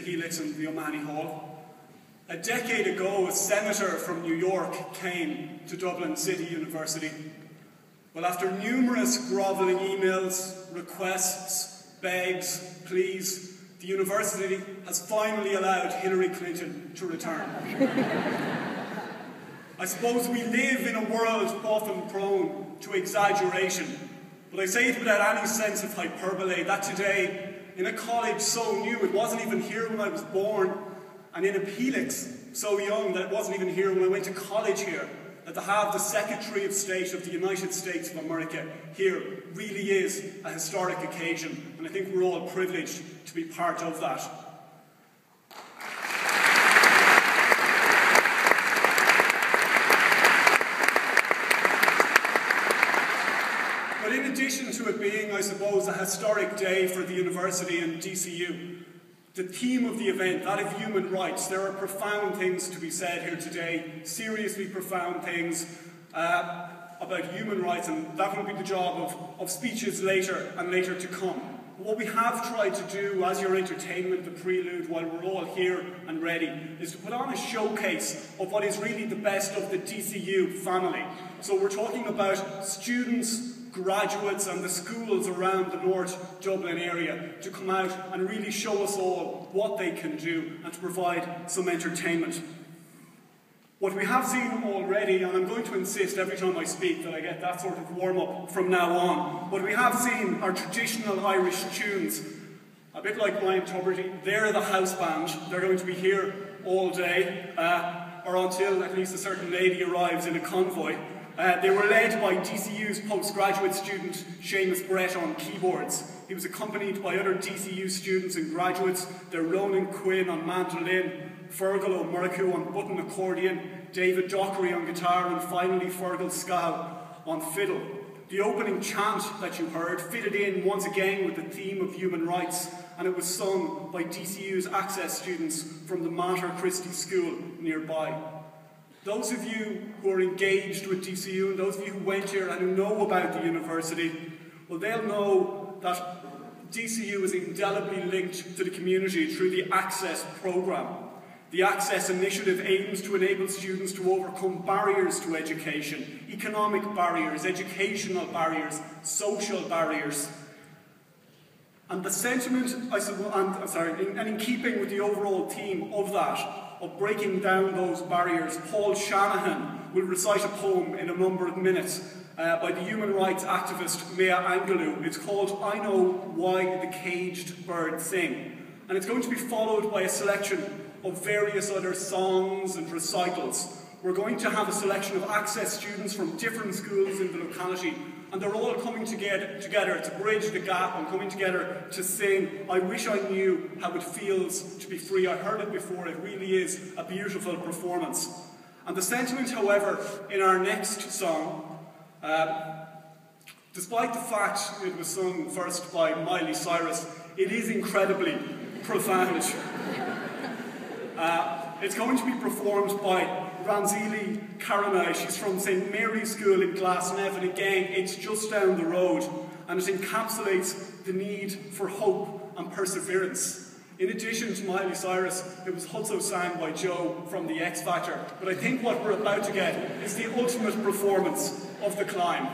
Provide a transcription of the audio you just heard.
Helix and the O'Mahony Hall. A decade ago, a senator from New York came to Dublin City University. Well, after numerous grovelling emails, requests, begs, pleas, the university has finally allowed Hillary Clinton to return. I suppose we live in a world often prone to exaggeration, but I say it without any sense of hyperbole, that today, in a college so new, it wasn't even here when I was born, and in a Helix so young that it wasn't even here when I went to college here, that to have the Secretary of State of the United States of America here really is a historic occasion, and I think we're all privileged to be part of that. But in addition to it being, I suppose, a historic day for the university and DCU, the theme of the event, that of human rights, there are profound things to be said here today, seriously profound things about human rights, and that will be the job of speeches later and later to come. What we have tried to do as your entertainment, the prelude, while we're all here and ready, is to put on a showcase of what is really the best of the DCU family. So we're talking about students, graduates and the schools around the North Dublin area to come out and really show us all what they can do and to provide some entertainment. What we have seen already, and I'm going to insist every time I speak that I get that sort of warm-up from now on, what we have seen are traditional Irish tunes, a bit like Ryan Tuberty. They're the house band. They're going to be here all day, or until at least a certain lady arrives in a convoy. They were led by DCU's postgraduate student Seamus Brett on keyboards. He was accompanied by other DCU students and graduates. They're Ronan Quinn on mandolin, Fergal O'Murcu on button accordion, David Dockery on guitar, and finally Fergal Scal on fiddle. The opening chant that you heard fitted in once again with the theme of human rights, and it was sung by DCU's Access students from the Mater Christi School nearby. Those of you who are engaged with DCU and those of you who went here and who know about the university, well, they'll know that DCU is indelibly linked to the community through the Access programme. The Access initiative aims to enable students to overcome barriers to education, economic barriers, educational barriers, social barriers. And the sentiment, and in keeping with the overall theme of that, of breaking down those barriers, Paul Shanahan will recite a poem in a number of minutes by the human rights activist Maya Angelou. It's called I Know Why the Caged Birds Sing. And it's going to be followed by a selection of various other songs and recitals. We're going to have a selection of Access students from different schools in the locality, and they're all coming together to bridge the gap and coming together to sing I Wish I Knew How It Feels to Be Free. I heard it before, it really is a beautiful performance. And the sentiment, however, in our next song, despite the fact it was sung first by Miley Cyrus, it is incredibly profound. It's going to be performed by Ranzili Karanai. She's from St Mary's School in Glasnevin, and again, it's just down the road, and it encapsulates the need for hope and perseverance. In addition to Miley Cyrus, it was also sang by Joe from the X Factor, but I think what we're about to get is the ultimate performance of the climb.